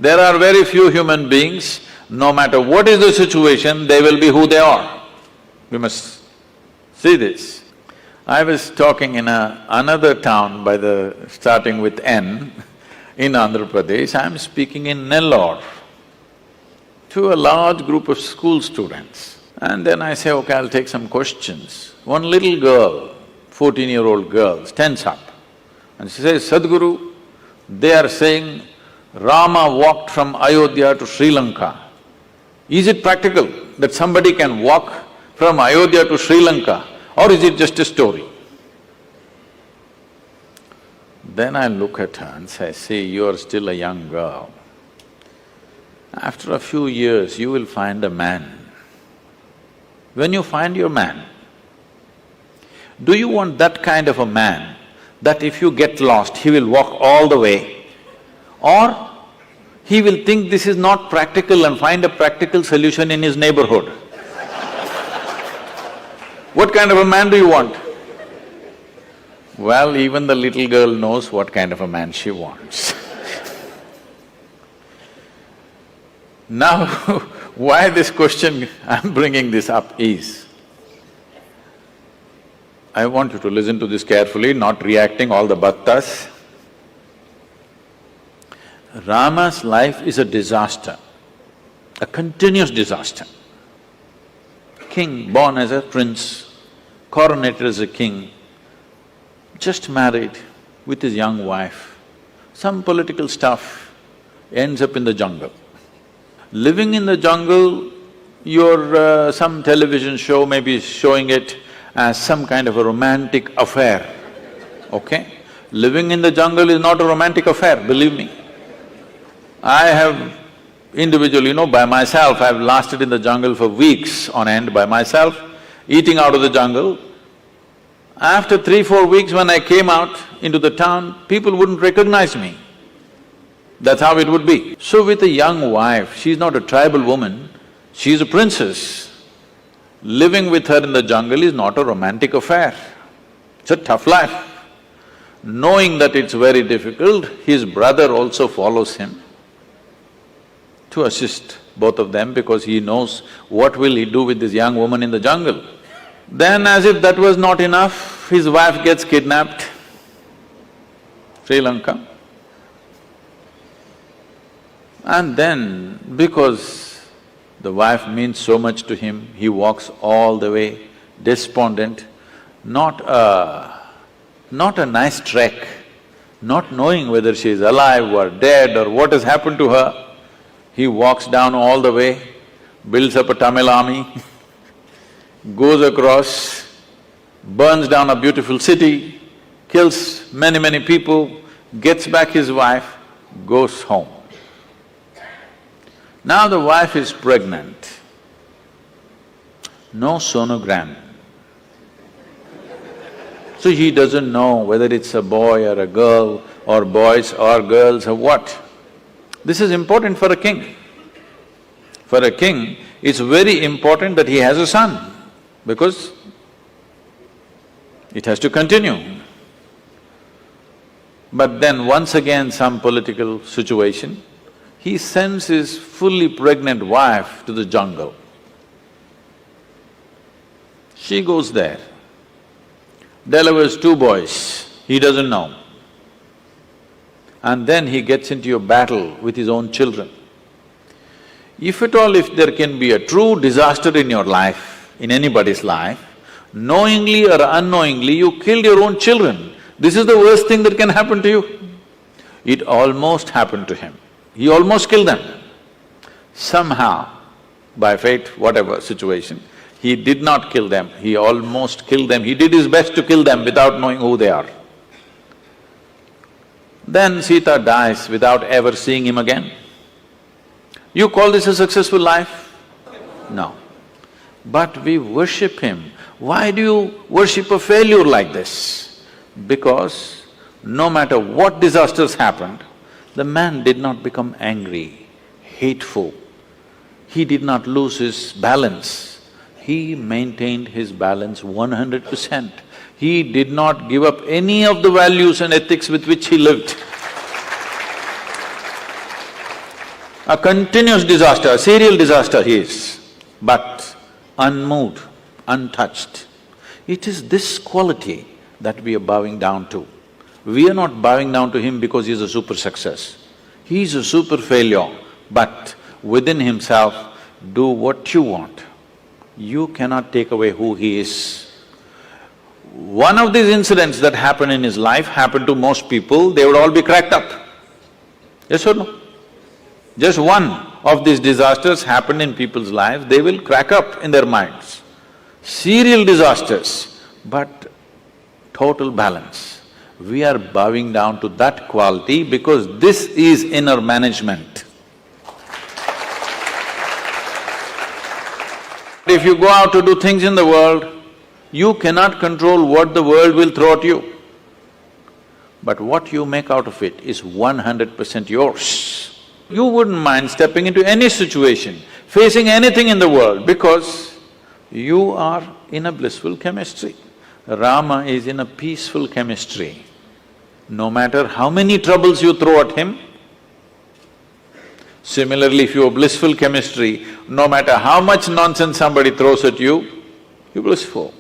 There are very few human beings, no matter what is the situation, they will be who they are. We must see this. I was talking in another town starting with N in Andhra Pradesh. I'm speaking in Nellore to a large group of school students. And then I say, okay, I'll take some questions. One little girl, 14-year-old girl, stands up and she says, Sadhguru, they are saying Rama walked from Ayodhya to Sri Lanka. Is it practical that somebody can walk from Ayodhya to Sri Lanka, or is it just a story? Then I look at her and say, see, you're still a young girl. After a few years, you will find a man. When you find your man, do you want that kind of a man that if you get lost, he will walk all the way? Or he will think this is not practical and find a practical solution in his neighborhood? What kind of a man do you want? Well, even the little girl knows what kind of a man she wants. Now, why this question I'm bringing this up is, I want you to listen to this carefully, not reacting all the bhattas. Rama's life is a disaster, a continuous disaster. King born as a prince, coronated as a king, just married with his young wife, some political stuff, ends up in the jungle. Living in the jungle, some television show may be showing it as some kind of a romantic affair, okay? Living in the jungle is not a romantic affair, believe me. I have individually, by myself, I've lasted in the jungle for weeks on end by myself, eating out of the jungle. After 3-4 weeks when I came out into the town, people wouldn't recognize me. That's how it would be. So with a young wife, she's not a tribal woman, she's a princess. Living with her in the jungle is not a romantic affair, it's a tough life. Knowing that it's very difficult, his brother also follows him to assist both of them because he knows what will he do with this young woman in the jungle. Then as if that was not enough, his wife gets kidnapped, Sri Lanka. And then, because the wife means so much to him, he walks all the way, despondent, not a nice trek, not knowing whether she is alive or dead or what has happened to her. He walks down all the way, builds up a Tamil army, goes across, burns down a beautiful city, kills many people, gets back his wife, goes home. Now the wife is pregnant, no sonogram. So he doesn't know whether it's a boy or a girl or boys or girls or what. This is important for a king. For a king, it's very important that he has a son because it has to continue. But then once again some political situation, he sends his fully pregnant wife to the jungle. She goes there, delivers 2 boys, he doesn't know. And then he gets into a battle with his own children. If at all, if there can be a true disaster in your life, in anybody's life, knowingly or unknowingly you killed your own children, this is the worst thing that can happen to you. It almost happened to him. He almost killed them. Somehow, by fate, whatever situation, he did not kill them, he almost killed them. He did his best to kill them without knowing who they are. Then Sita dies without ever seeing him again. You call this a successful life? No. But we worship him. Why do you worship a failure like this? Because no matter what disasters happened, the man did not become angry, hateful. He did not lose his balance. He maintained his balance 100%. He did not give up any of the values and ethics with which he lived. A continuous disaster, a serial disaster he is, but unmoved, untouched. It is this quality that we are bowing down to. We are not bowing down to him because he's a super success. He is a super failure, but within himself, do what you want. You cannot take away who he is. One of these incidents that happened in his life happened to most people, they would all be cracked up. Yes or no? Just one of these disasters happened in people's lives, they will crack up in their minds. Serial disasters, but total balance. We are bowing down to that quality because this is inner management. If you go out to do things in the world, you cannot control what the world will throw at you. But what you make out of it is 100% yours. You wouldn't mind stepping into any situation, facing anything in the world because you are in a blissful chemistry. Rama is in a peaceful chemistry. No matter how many troubles you throw at him, similarly, if you have blissful chemistry, no matter how much nonsense somebody throws at you, you're blissful.